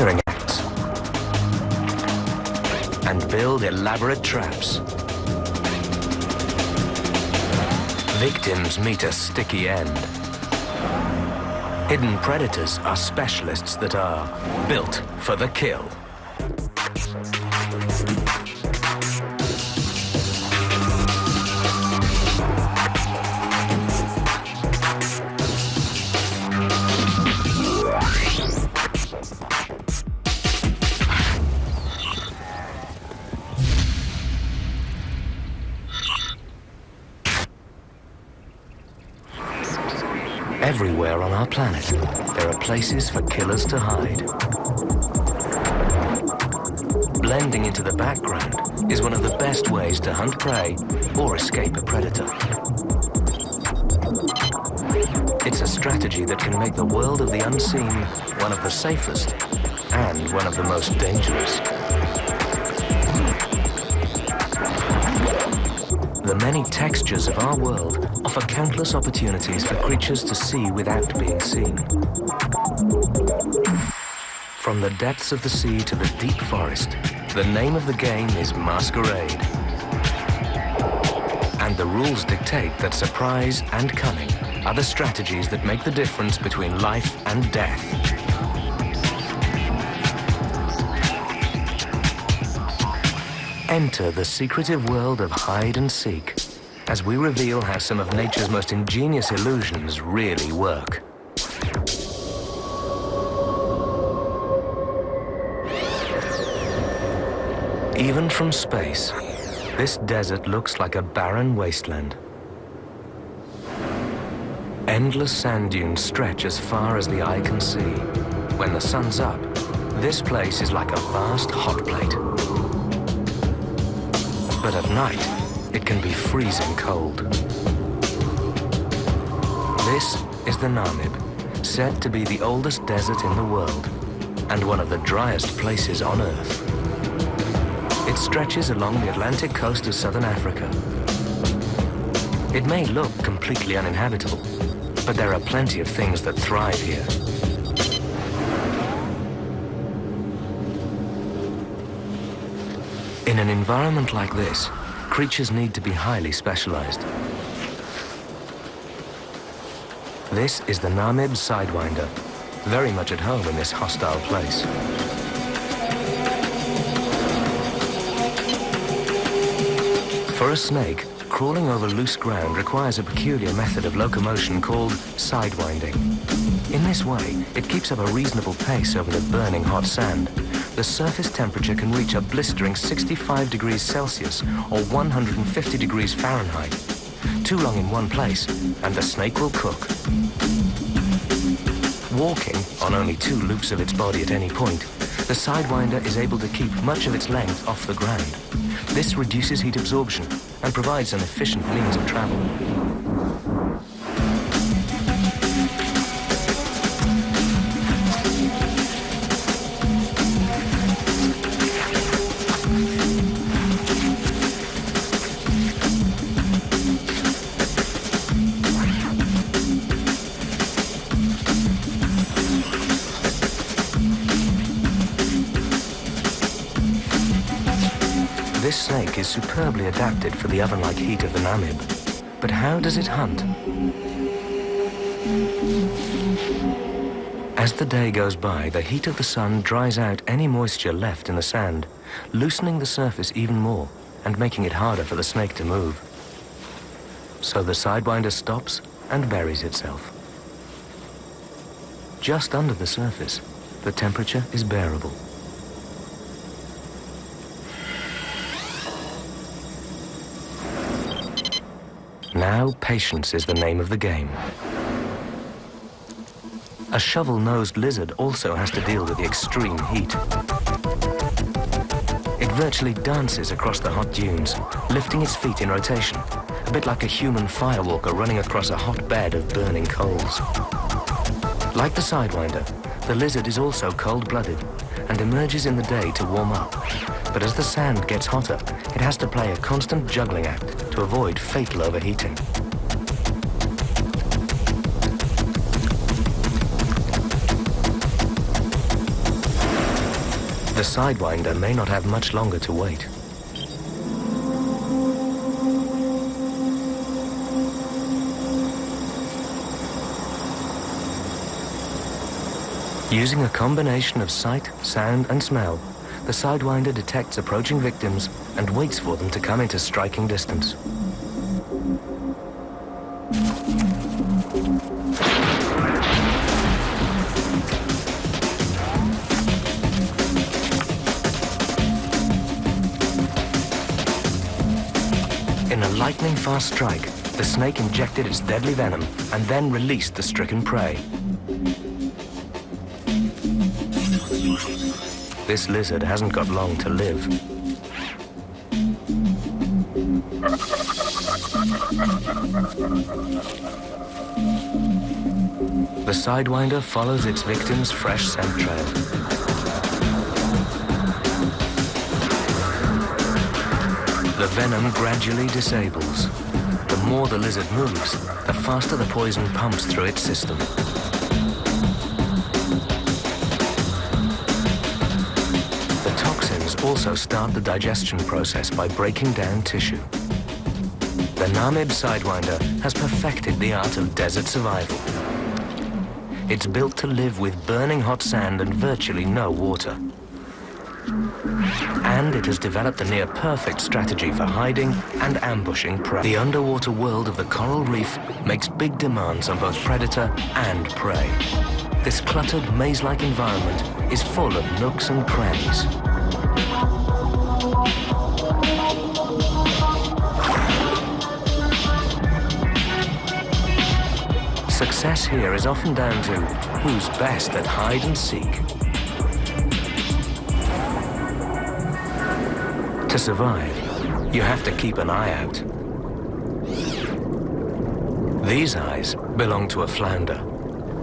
hearing acts and build elaborate traps. Victims meet a sticky end. Hidden predators are specialists that are built for the kill. Everywhere on our planet, there are places for killers to hide. Blending into the background is one of the best ways to hunt prey or escape a predator. It's a strategy that can make the world of the unseen one of the safest and one of the most dangerous. The many textures of our world offer countless opportunities for creatures to see without being seen. From the depths of the sea to the deep forest, the name of the game is masquerade. And the rules dictate that surprise and cunning are the strategies that make the difference between life and death. Enter the secretive world of hide and seek as we reveal how some of nature's most ingenious illusions really work. Even from space, this desert looks like a barren wasteland. Endless sand dunes stretch as far as the eye can see. When the sun's up, this place is like a vast hot plate. But at night, it can be freezing cold. This is the Namib, said to be the oldest desert in the world and one of the driest places on Earth. It stretches along the Atlantic coast of southern Africa. It may look completely uninhabitable, but there are plenty of things that thrive here. In an environment like this, creatures need to be highly specialized. This is the Namib Sidewinder, very much at home in this hostile place. For a snake, crawling over loose ground requires a peculiar method of locomotion called sidewinding. In this way, it keeps up a reasonable pace over the burning hot sand. The surface temperature can reach a blistering 65 degrees Celsius or 150 degrees Fahrenheit. Too long in one place, and the snake will cook. Walking on only 2 loops of its body at any point, the Sidewinder is able to keep much of its length off the ground. This reduces heat absorption and provides an efficient means of travel. This snake is superbly adapted for the oven-like heat of the Namib. But how does it hunt? As the day goes by, the heat of the sun dries out any moisture left in the sand, loosening the surface even more and making it harder for the snake to move. So the Sidewinder stops and buries itself. Just under the surface, the temperature is bearable. Now, patience is the name of the game. A shovel-nosed lizard also has to deal with the extreme heat. It virtually dances across the hot dunes, lifting its feet in rotation, a bit like a human firewalker running across a hot bed of burning coals. Like the Sidewinder, the lizard is also cold-blooded and emerges in the day to warm up. But as the sand gets hotter, it has to play a constant juggling act to avoid fatal overheating. The Sidewinder may not have much longer to wait. Using a combination of sight, sound, and smell, the Sidewinder detects approaching victims and waits for them to come into striking distance. In a lightning-fast strike, the snake injected its deadly venom and then released the stricken prey. This lizard hasn't got long to live. The Sidewinder follows its victim's fresh scent trail. The venom gradually disables. The more the lizard moves, the faster the poison pumps through its system. Also start the digestion process by breaking down tissue. The Namib Sidewinder has perfected the art of desert survival. It's built to live with burning hot sand and virtually no water. And it has developed a near-perfect strategy for hiding and ambushing prey. The underwater world of the coral reef makes big demands on both predator and prey. This cluttered, maze-like environment is full of nooks and crannies. Success here is often down to who's best at hide and seek. To survive, you have to keep an eye out. These eyes belong to a flounder,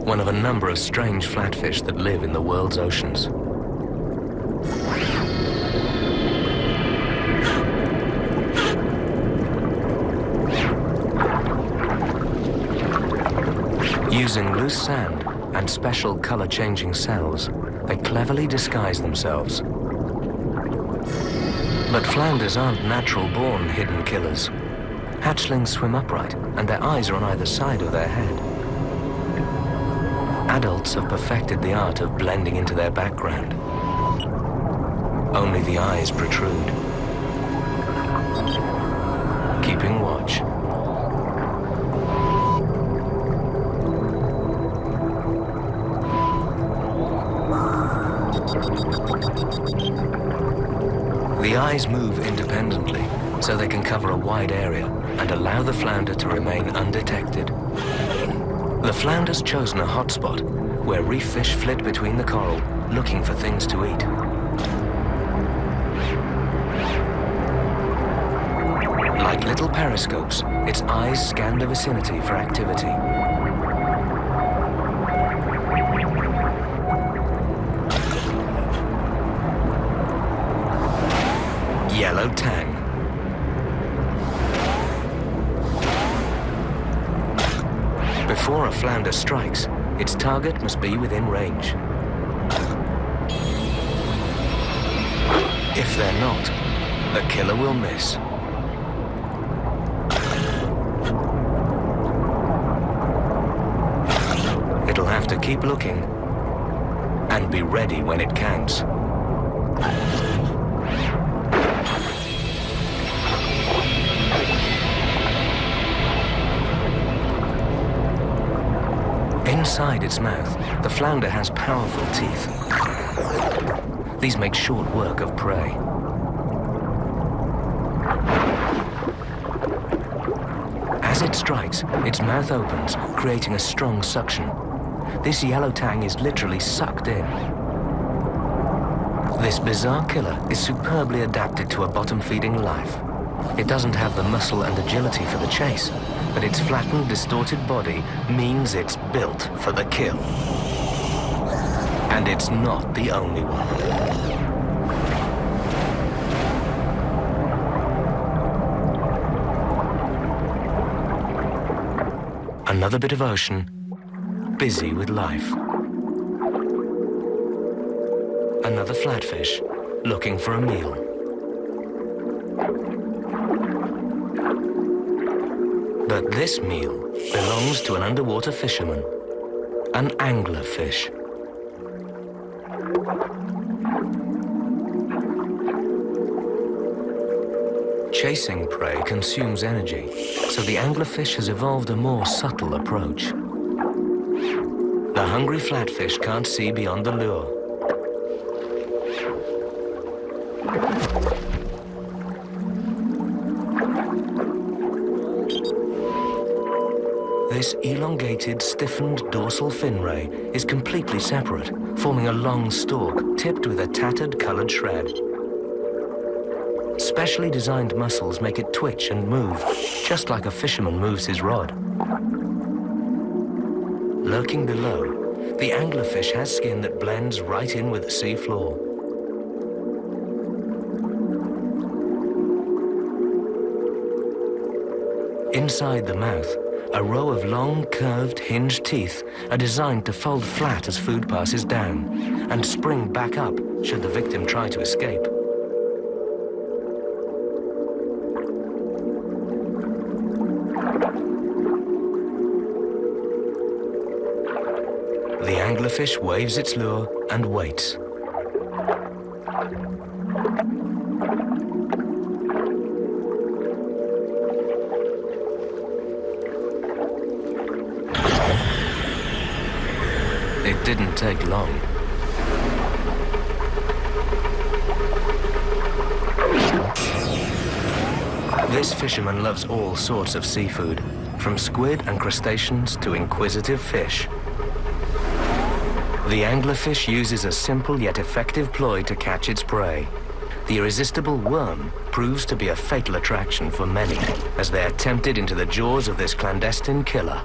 one of a number of strange flatfish that live in the world's oceans. Using loose sand and special color-changing cells, they cleverly disguise themselves. But flounders aren't natural-born hidden killers. Hatchlings swim upright, and their eyes are on either side of their head. Adults have perfected the art of blending into their background. Only the eyes protrude, keeping watch. The eyes move independently, so they can cover a wide area and allow the flounder to remain undetected. The flounder's chosen a hotspot where reef fish flit between the coral, looking for things to eat. Like little periscopes, its eyes scan the vicinity for activity. Yellow tang. Before a flounder strikes, its target must be within range. If they're not, the killer will miss. It'll have to keep looking and be ready when it counts. Inside its mouth, the flounder has powerful teeth. These make short work of prey. As it strikes, its mouth opens, creating a strong suction. This yellow tang is literally sucked in. This bizarre killer is superbly adapted to a bottom-feeding life. It doesn't have the muscle and agility for the chase, but its flattened, distorted body means it's built for the kill. And it's not the only one. Another bit of ocean, busy with life. Another flatfish, looking for a meal. But this meal belongs to an underwater fisherman, an anglerfish. Chasing prey consumes energy, so the anglerfish has evolved a more subtle approach. The hungry flatfish can't see beyond the lure. This elongated, stiffened dorsal fin ray is completely separate, forming a long stalk tipped with a tattered colored shred. Specially designed muscles make it twitch and move, just like a fisherman moves his rod. Lurking below, the anglerfish has skin that blends right in with the sea floor. Inside the mouth, a row of long, curved, hinged teeth are designed to fold flat as food passes down and spring back up should the victim try to escape. The anglerfish waves its lure and waits. It didn't take long. This fisherman loves all sorts of seafood, from squid and crustaceans to inquisitive fish. The anglerfish uses a simple yet effective ploy to catch its prey. The irresistible worm proves to be a fatal attraction for many as they are tempted into the jaws of this clandestine killer.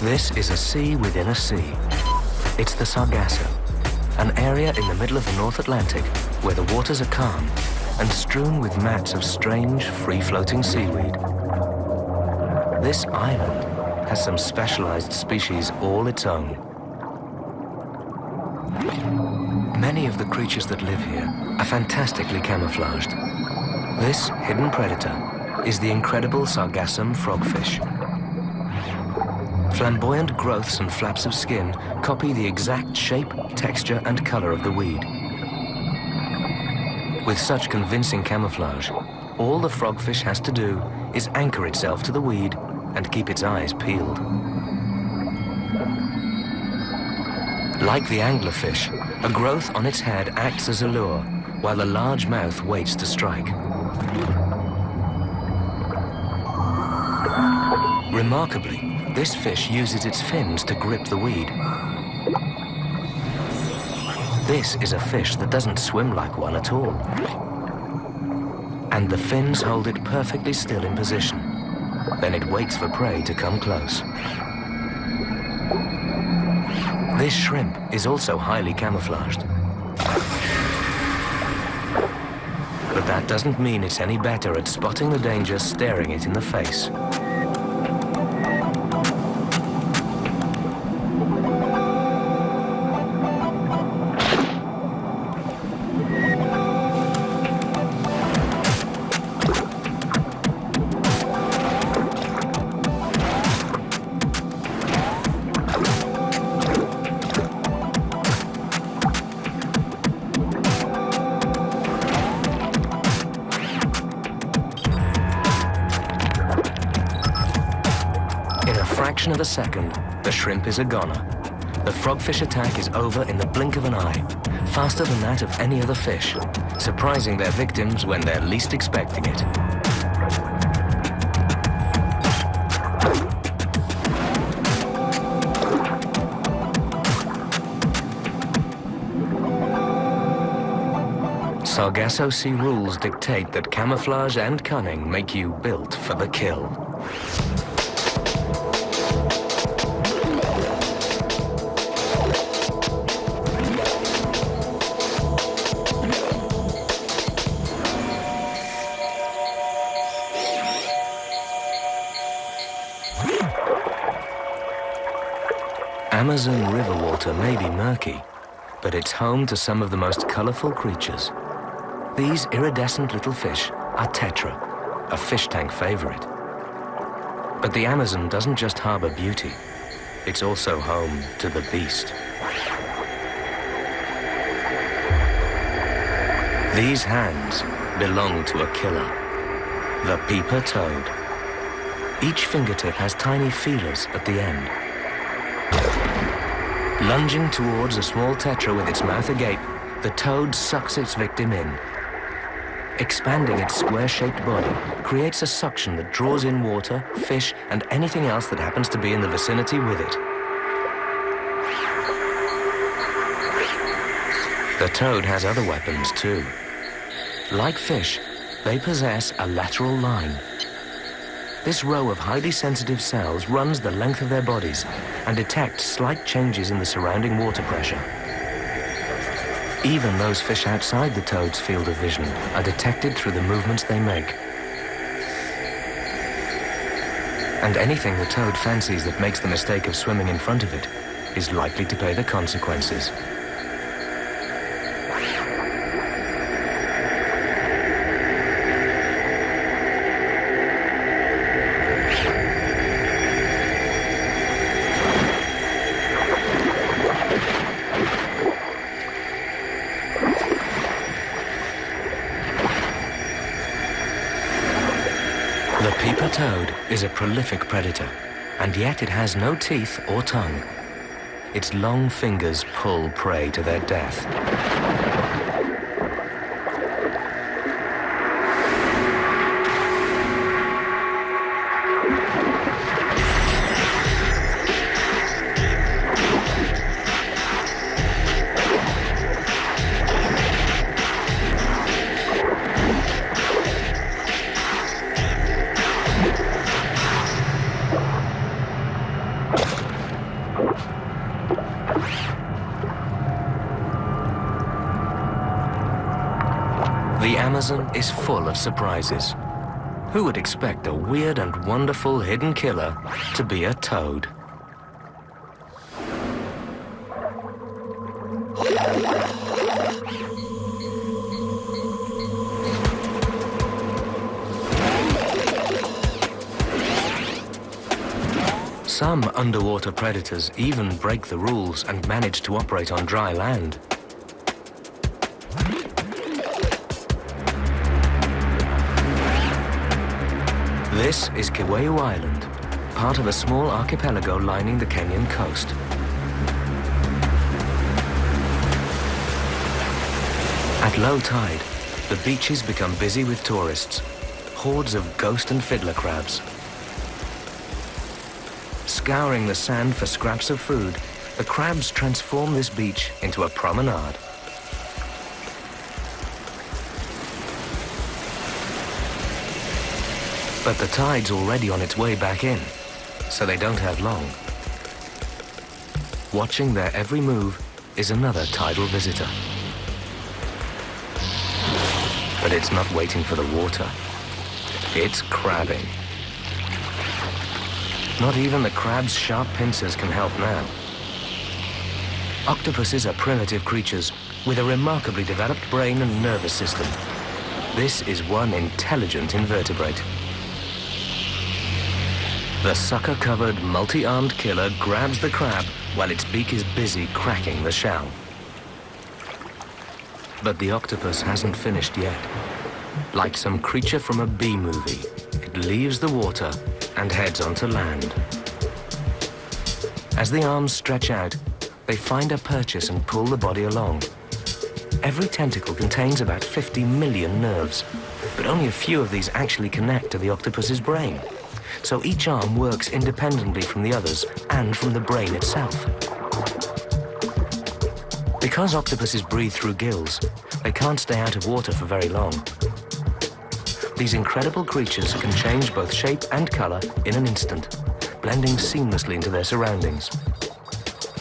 This is a sea within a sea. It's the Sargasso, an area in the middle of the North Atlantic where the waters are calm and strewn with mats of strange, free-floating seaweed. This island has some specialized species all its own. Many of the creatures that live here are fantastically camouflaged. This hidden predator is the incredible Sargassum frogfish. Flamboyant growths and flaps of skin copy the exact shape, texture, and color of the weed. With such convincing camouflage, all the frogfish has to do is anchor itself to the weed and keep its eyes peeled. Like the anglerfish, a growth on its head acts as a lure, while the large mouth waits to strike. Remarkably, this fish uses its fins to grip the weed. This is a fish that doesn't swim like one at all. And the fins hold it perfectly still in position. Then it waits for prey to come close. This shrimp is also highly camouflaged. But that doesn't mean it's any better at spotting the danger staring it in the face. Fraction of a second, the shrimp is a goner. The frogfish attack is over in the blink of an eye, faster than that of any other fish, surprising their victims when they're least expecting it. Sargasso Sea rules dictate that camouflage and cunning make you built for the kill. Amazon river water may be murky, but it's home to some of the most colorful creatures. These iridescent little fish are tetra, a fish tank favorite. But the Amazon doesn't just harbor beauty, it's also home to the beast. These hands belong to a killer, the peeper toad. Each fingertip has tiny feelers at the end. Lunging towards a small tetra with its mouth agape, the toad sucks its victim in. Expanding its square-shaped body creates a suction that draws in water, fish, and anything else that happens to be in the vicinity with it. The toad has other weapons too. Like fish, they possess a lateral line. This row of highly sensitive cells runs the length of their bodies and detects slight changes in the surrounding water pressure. Even those fish outside the toad's field of vision are detected through the movements they make. And anything the toad fancies that makes the mistake of swimming in front of it is likely to pay the consequences. The peeper toad is a prolific predator, and yet it has no teeth or tongue. Its long fingers pull prey to their death. The Amazon is full of surprises. Who would expect a weird and wonderful hidden killer to be a toad? Some underwater predators even break the rules and manage to operate on dry land. This is Kiwehu Island, part of a small archipelago lining the Kenyan coast. At low tide, the beaches become busy with tourists, hordes of ghost and fiddler crabs. Scouring the sand for scraps of food, the crabs transform this beach into a promenade. But the tide's already on its way back in, so they don't have long. Watching their every move is another tidal visitor. But it's not waiting for the water. It's crabbing. Not even the crab's sharp pincers can help now. Octopuses are primitive creatures with a remarkably developed brain and nervous system. This is one intelligent invertebrate. The sucker-covered, multi-armed killer grabs the crab while its beak is busy cracking the shell. But the octopus hasn't finished yet. Like some creature from a B-movie, it leaves the water and heads onto land. As the arms stretch out, they find a purchase and pull the body along. Every tentacle contains about 50 million nerves, but only a few of these actually connect to the octopus's brain. So each arm works independently from the others and from the brain itself. Because octopuses breathe through gills, they can't stay out of water for very long. These incredible creatures can change both shape and color in an instant, blending seamlessly into their surroundings.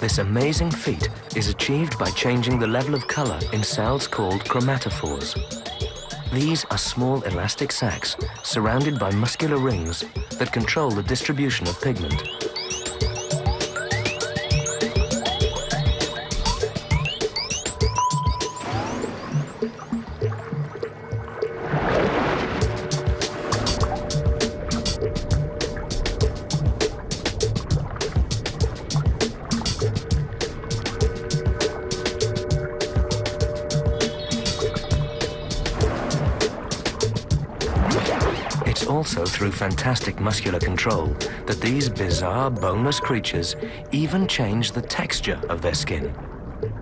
This amazing feat is achieved by changing the level of color in cells called chromatophores. These are small elastic sacs surrounded by muscular rings that control the distribution of pigment. It's also through fantastic muscular control that these bizarre boneless creatures even change the texture of their skin.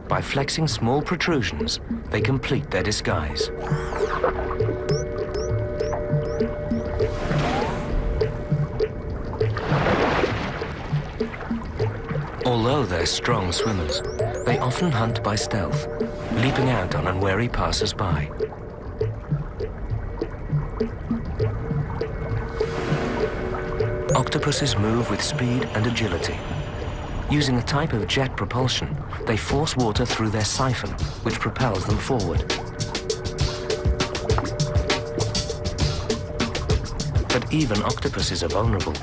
By flexing small protrusions, they complete their disguise. Although they're strong swimmers, they often hunt by stealth, leaping out on unwary passers-by. Octopuses move with speed and agility. Using a type of jet propulsion, they force water through their siphon, which propels them forward. But even octopuses are vulnerable.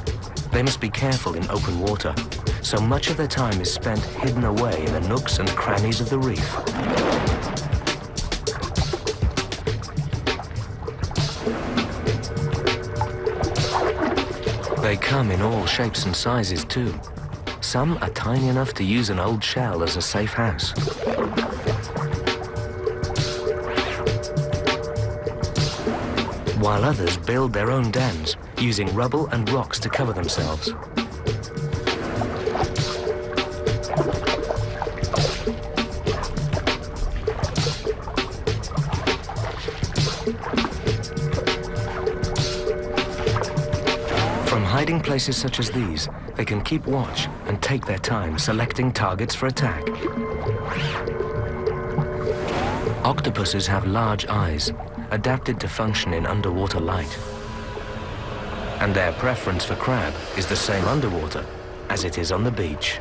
They must be careful in open water, so much of their time is spent hidden away in the nooks and crannies of the reef. They come in all shapes and sizes too. Some are tiny enough to use an old shell as a safe house. While others build their own dens, using rubble and rocks to cover themselves. From hiding places such as these, they can keep watch and take their time selecting targets for attack. Octopuses have large eyes, adapted to function in underwater light. And their preference for crab is the same underwater as it is on the beach.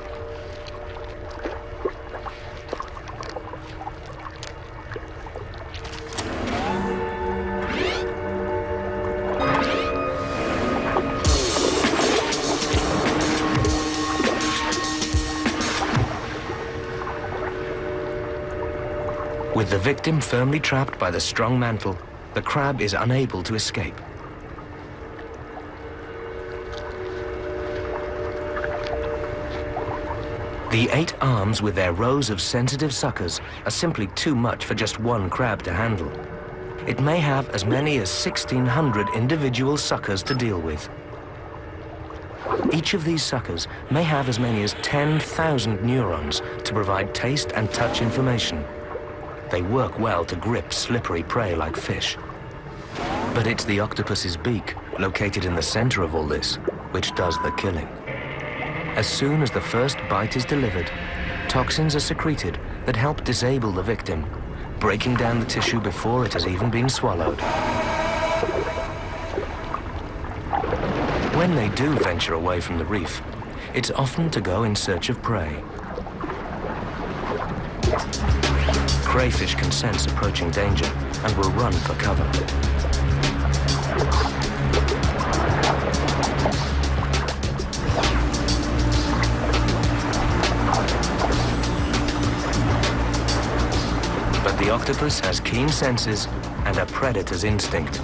With the victim firmly trapped by the strong mantle, the crab is unable to escape. The 8 arms with their rows of sensitive suckers are simply too much for just one crab to handle. It may have as many as 1,600 individual suckers to deal with. Each of these suckers may have as many as 10,000 neurons to provide taste and touch information. They work well to grip slippery prey like fish. But it's the octopus's beak, located in the center of all this, which does the killing. As soon as the first bite is delivered, toxins are secreted that help disable the victim, breaking down the tissue before it has even been swallowed. When they do venture away from the reef, it's often to go in search of prey. Crayfish can sense approaching danger and will run for cover. But the octopus has keen senses and a predator's instinct.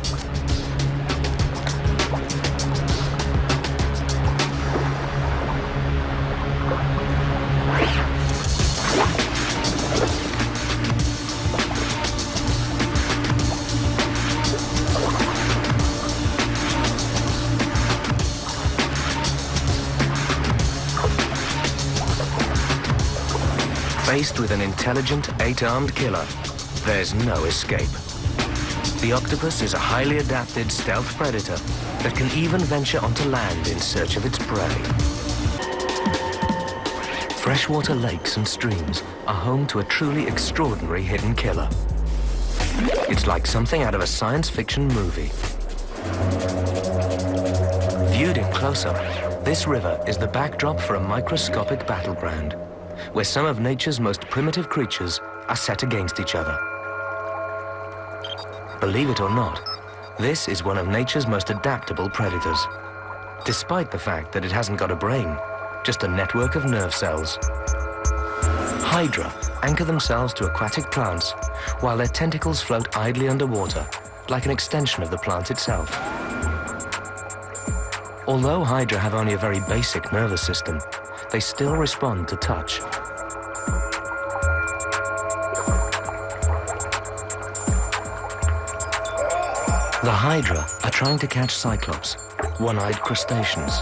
Faced with an intelligent 8-armed killer, there's no escape. The octopus is a highly adapted stealth predator that can even venture onto land in search of its prey. Freshwater lakes and streams are home to a truly extraordinary hidden killer. It's like something out of a science fiction movie. Viewed in close-up, this river is the backdrop for a microscopic battleground, where some of nature's most primitive creatures are set against each other. Believe it or not, this is one of nature's most adaptable predators, despite the fact that it hasn't got a brain, just a network of nerve cells. Hydra anchor themselves to aquatic plants, while their tentacles float idly underwater, like an extension of the plant itself. Although Hydra have only a very basic nervous system, they still respond to touch. The Hydra are trying to catch Cyclops, one-eyed crustaceans.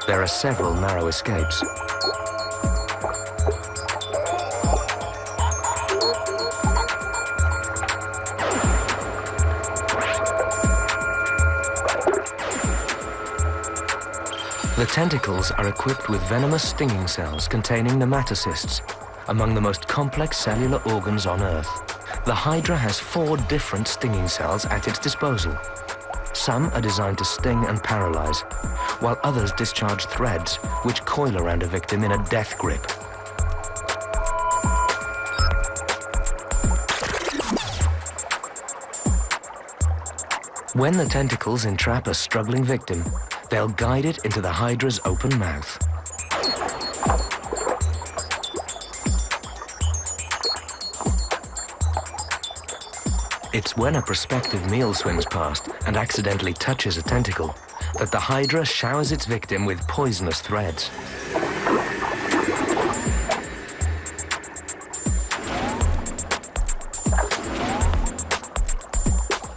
There are several narrow escapes. The tentacles are equipped with venomous stinging cells containing nematocysts, among the most complex cellular organs on Earth. The Hydra has 4 different stinging cells at its disposal. Some are designed to sting and paralyze, while others discharge threads which coil around a victim in a death grip. When the tentacles entrap a struggling victim, they'll guide it into the Hydra's open mouth. It's when a prospective meal swims past and accidentally touches a tentacle that the Hydra showers its victim with poisonous threads.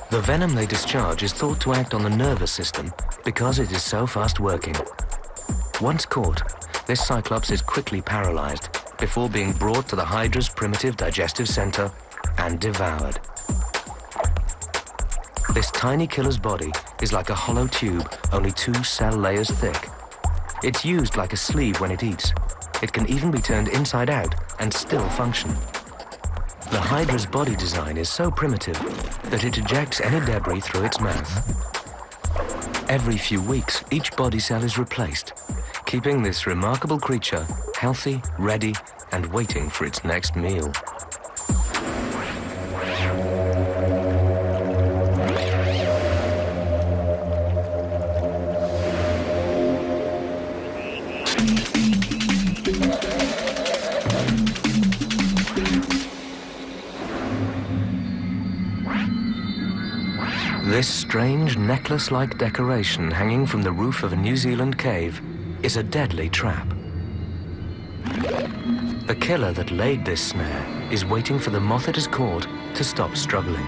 The venom they discharge is thought to act on the nervous system because it is so fast-working. Once caught, this Cyclops is quickly paralyzed before being brought to the Hydra's primitive digestive center and devoured. This tiny killer's body is like a hollow tube, only 2 cell layers thick. It's used like a sleeve when it eats. It can even be turned inside out and still function. The Hydra's body design is so primitive that it ejects any debris through its mouth. Every few weeks, each body cell is replaced, keeping this remarkable creature healthy, ready, and waiting for its next meal. This strange necklace-like decoration hanging from the roof of a New Zealand cave is a deadly trap. The killer that laid this snare is waiting for the moth it has caught to stop struggling.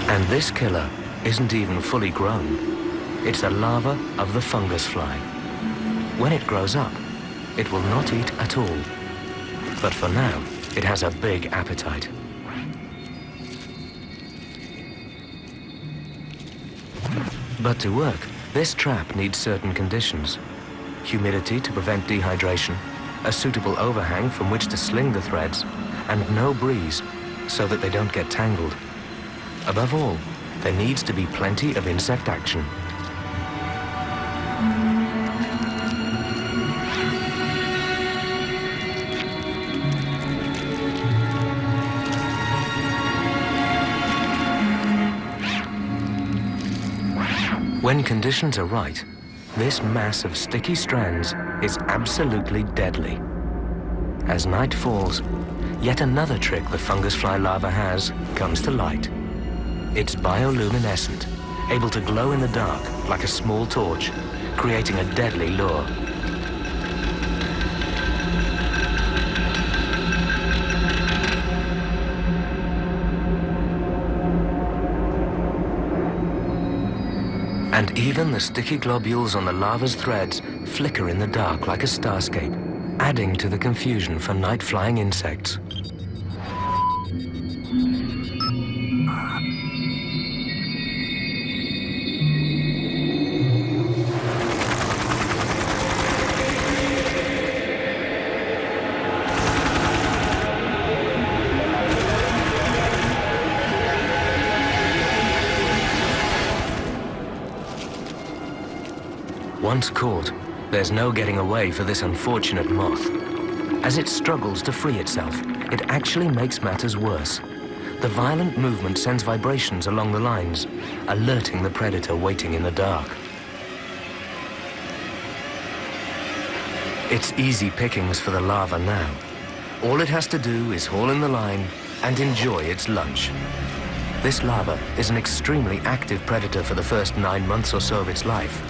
And this killer isn't even fully grown. It's a larva of the fungus fly. When it grows up, it will not eat at all. But for now, it has a big appetite. But to work, this trap needs certain conditions. Humidity to prevent dehydration, a suitable overhang from which to sling the threads, and no breeze so that they don't get tangled. Above all, there needs to be plenty of insect action. When conditions are right, this mass of sticky strands is absolutely deadly. As night falls, yet another trick the fungus fly larva has comes to light. It's bioluminescent, able to glow in the dark like a small torch, creating a deadly lure. And even the sticky globules on the larva's threads flicker in the dark like a starscape, adding to the confusion for night-flying insects. Once caught, there's no getting away for this unfortunate moth. As it struggles to free itself, it actually makes matters worse. The violent movement sends vibrations along the lines, alerting the predator waiting in the dark. It's easy pickings for the larva now. All it has to do is haul in the line and enjoy its lunch. This larva is an extremely active predator for the first 9 months or so of its life.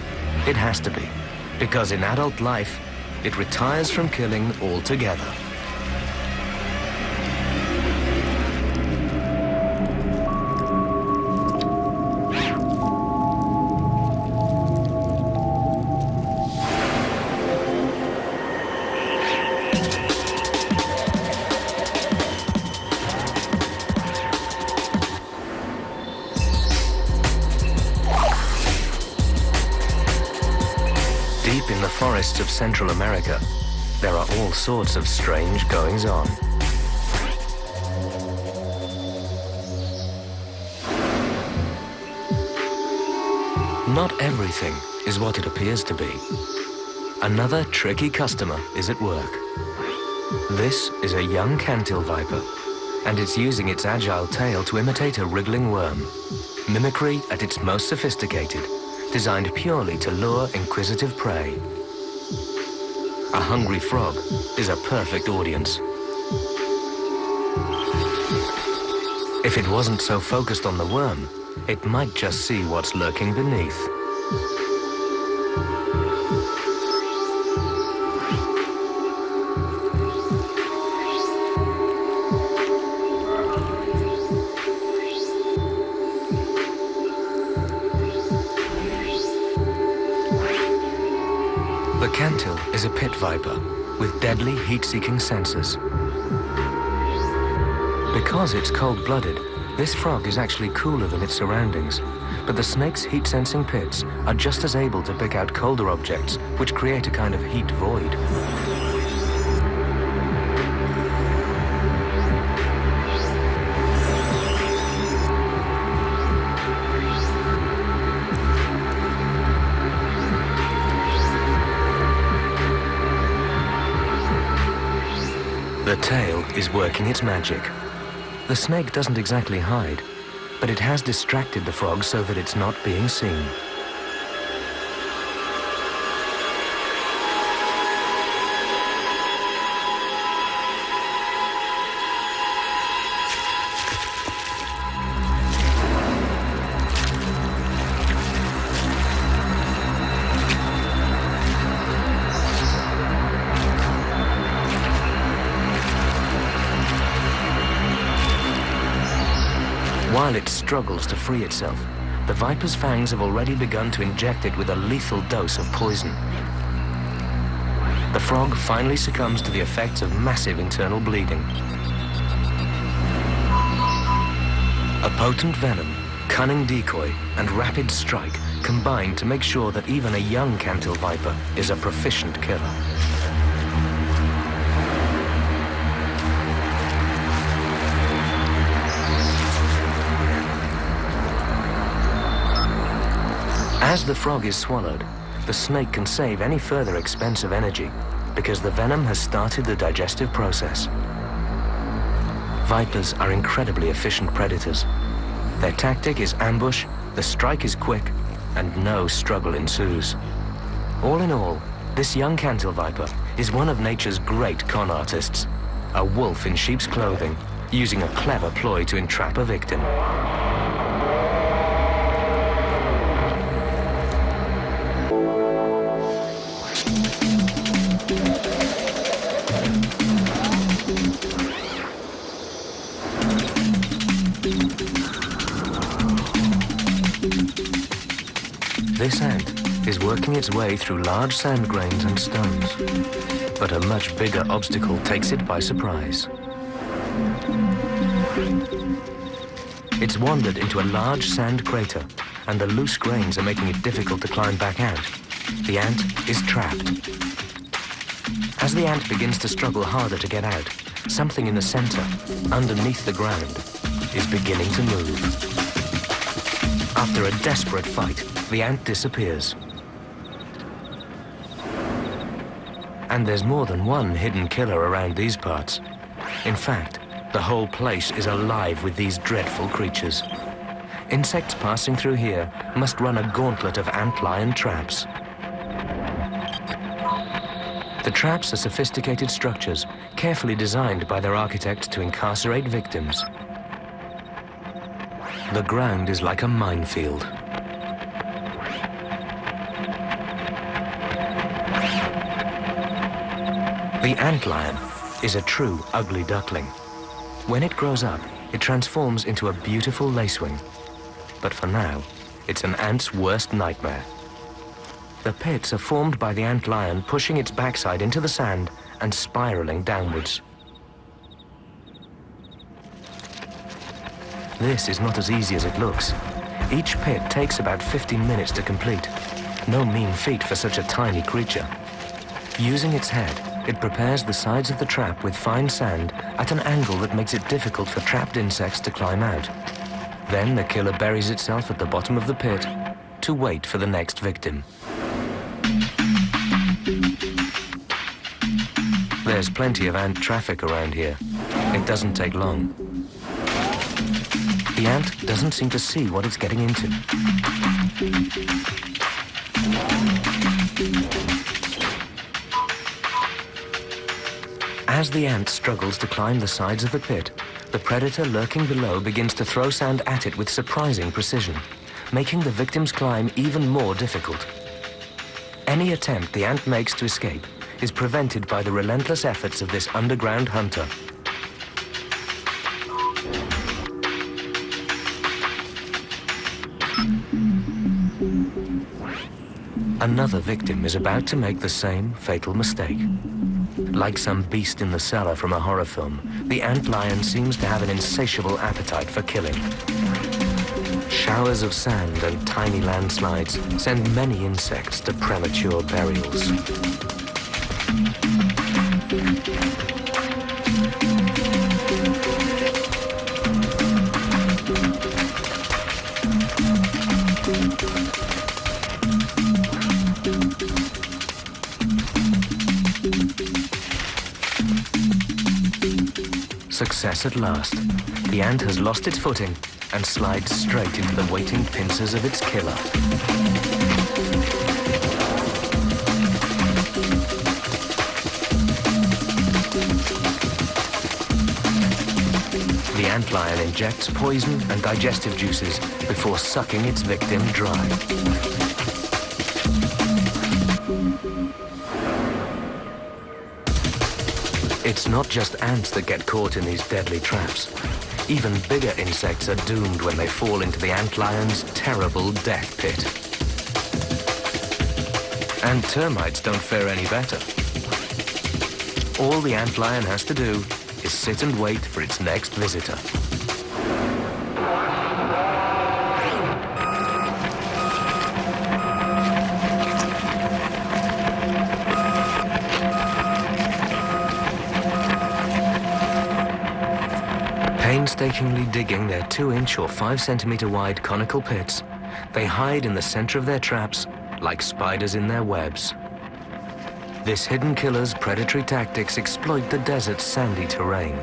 It has to be, because in adult life, it retires from killing altogether. Deep in the forests of Central America, there are all sorts of strange goings-on. Not everything is what it appears to be. Another tricky customer is at work. This is a young cantil viper, and it's using its agile tail to imitate a wriggling worm. Mimicry at its most sophisticated, designed purely to lure inquisitive prey. A hungry frog is a perfect audience. If it wasn't so focused on the worm, it might just see what's lurking beneath. The cantil is a pit viper with deadly heat-seeking senses. Because it's cold-blooded, this frog is actually cooler than its surroundings, but the snake's heat-sensing pits are just as able to pick out colder objects, which create a kind of heat void. The tail is working its magic. The snake doesn't exactly hide, but it has distracted the frog so that it's not being seen. While it struggles to free itself, the viper's fangs have already begun to inject it with a lethal dose of poison. The frog finally succumbs to the effects of massive internal bleeding. A potent venom, cunning decoy, and rapid strike combine to make sure that even a young cantil viper is a proficient killer. As the frog is swallowed, the snake can save any further expense of energy because the venom has started the digestive process. Vipers are incredibly efficient predators. Their tactic is ambush, the strike is quick, and no struggle ensues. All in all, this young cantil viper is one of nature's great con artists, a wolf in sheep's clothing, using a clever ploy to entrap a victim. This ant is working its way through large sand grains and stones, but a much bigger obstacle takes it by surprise. It's wandered into a large sand crater, and the loose grains are making it difficult to climb back out. The ant is trapped. As the ant begins to struggle harder to get out, something in the center, underneath the ground, is beginning to move. After a desperate fight, the ant disappears. And there's more than one hidden killer around these parts. In fact, the whole place is alive with these dreadful creatures. Insects passing through here must run a gauntlet of ant-lion traps. The traps are sophisticated structures, carefully designed by their architects to incarcerate victims. The ground is like a minefield. The antlion is a true ugly duckling. When it grows up, it transforms into a beautiful lacewing. But for now, it's an ant's worst nightmare. The pits are formed by the antlion pushing its backside into the sand and spiraling downwards. This is not as easy as it looks. Each pit takes about 15 minutes to complete. No mean feat for such a tiny creature. Using its head, it prepares the sides of the trap with fine sand at an angle that makes it difficult for trapped insects to climb out. Then the killer buries itself at the bottom of the pit to wait for the next victim. There's plenty of ant traffic around here. It doesn't take long. The ant doesn't seem to see what it's getting into. As the ant struggles to climb the sides of the pit, the predator lurking below begins to throw sand at it with surprising precision, making the victim's climb even more difficult. Any attempt the ant makes to escape is prevented by the relentless efforts of this underground hunter. Another victim is about to make the same fatal mistake. Like some beast in the cellar from a horror film, the antlion seems to have an insatiable appetite for killing. Showers of sand and tiny landslides send many insects to premature burials. Success at last. The ant has lost its footing and slides straight into the waiting pincers of its killer. The antlion injects poison and digestive juices before sucking its victim dry. It's not just ants that get caught in these deadly traps. Even bigger insects are doomed when they fall into the antlion's terrible death pit. And termites don't fare any better. All the antlion has to do is sit and wait for its next visitor. Painstakingly digging their 2-inch or 5-centimeter wide conical pits, they hide in the center of their traps like spiders in their webs. This hidden killer's predatory tactics exploit the desert's sandy terrain.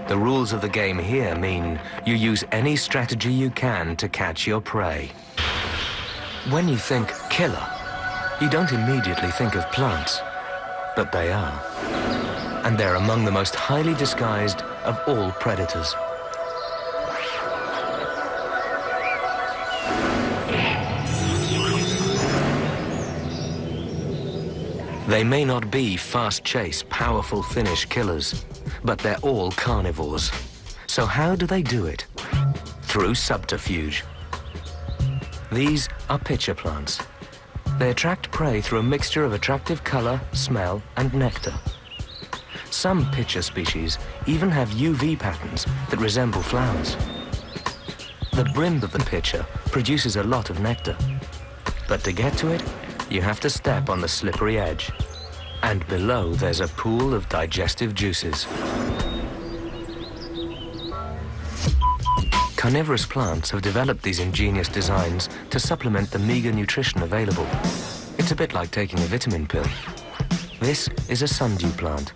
The rules of the game here mean you use any strategy you can to catch your prey. When you think killer, you don't immediately think of plants, but they are. And they're among the most highly disguised of all predators. They may not be fast-chase, powerful finish killers, but they're all carnivores. So how do they do it? Through subterfuge. These are pitcher plants. They attract prey through a mixture of attractive color, smell, and nectar. Some pitcher species even have UV patterns that resemble flowers. The brim of the pitcher produces a lot of nectar. But to get to it, you have to step on the slippery edge. And below, there's a pool of digestive juices. Carnivorous plants have developed these ingenious designs to supplement the meager nutrition available. It's a bit like taking a vitamin pill. This is a sundew plant,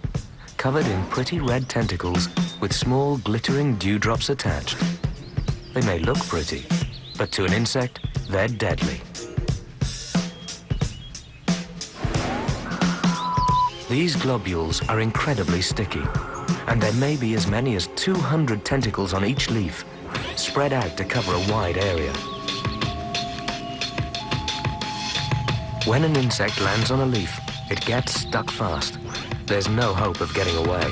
covered in pretty red tentacles with small glittering dewdrops attached. They may look pretty, but to an insect, they're deadly. These globules are incredibly sticky, and there may be as many as 200 tentacles on each leaf, spread out to cover a wide area. When an insect lands on a leaf, it gets stuck fast, there's no hope of getting away.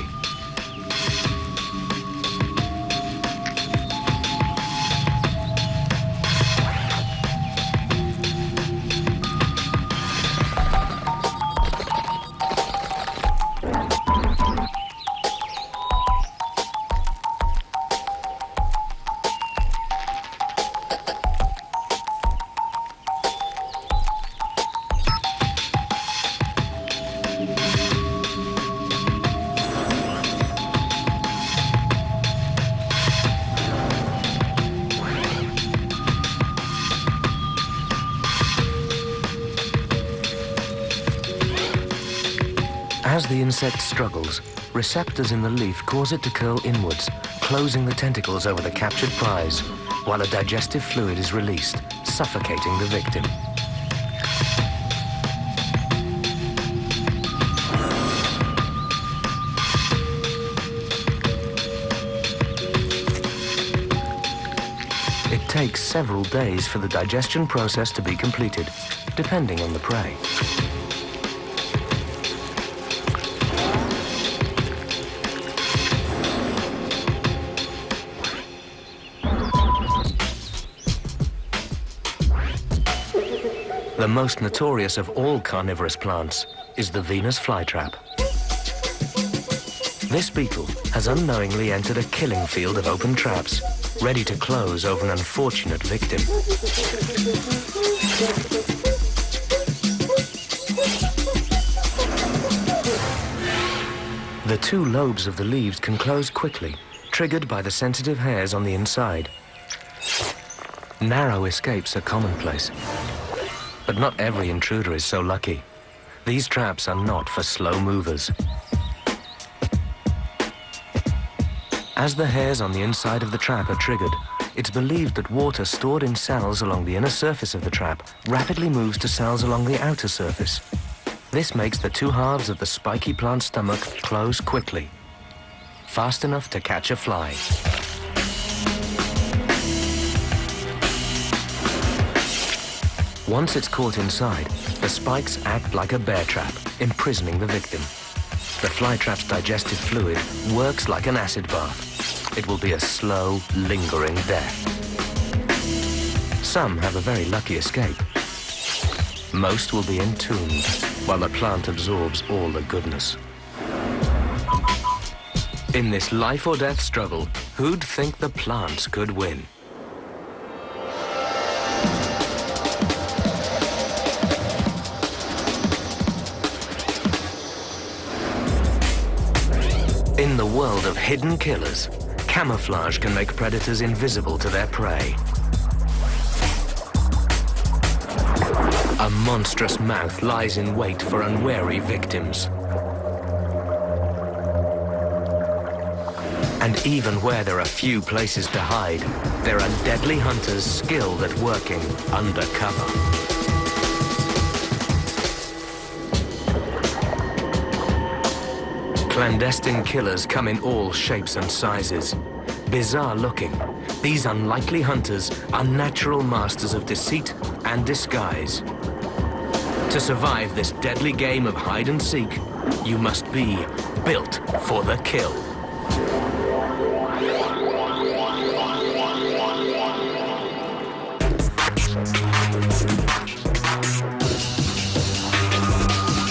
As the insect struggles, receptors in the leaf cause it to curl inwards, closing the tentacles over the captured prize, while a digestive fluid is released, suffocating the victim. It takes several days for the digestion process to be completed, depending on the prey. The most notorious of all carnivorous plants is the Venus flytrap. This beetle has unknowingly entered a killing field of open traps, ready to close over an unfortunate victim. The two lobes of the leaves can close quickly, triggered by the sensitive hairs on the inside. Narrow escapes are commonplace. But not every intruder is so lucky. These traps are not for slow movers. As the hairs on the inside of the trap are triggered, it's believed that water stored in cells along the inner surface of the trap rapidly moves to cells along the outer surface. This makes the two halves of the spiky plant's stomach close quickly, fast enough to catch a fly. Once it's caught inside, the spikes act like a bear trap, imprisoning the victim. The flytrap's digestive fluid works like an acid bath. It will be a slow, lingering death. Some have a very lucky escape. Most will be entombed, while the plant absorbs all the goodness. In this life or death struggle, who'd think the plants could win? In the world of hidden killers, camouflage can make predators invisible to their prey. A monstrous mouth lies in wait for unwary victims. And even where there are few places to hide, there are deadly hunters skilled at working undercover. Clandestine killers come in all shapes and sizes. Bizarre looking, these unlikely hunters are natural masters of deceit and disguise. To survive this deadly game of hide and seek, you must be built for the kill.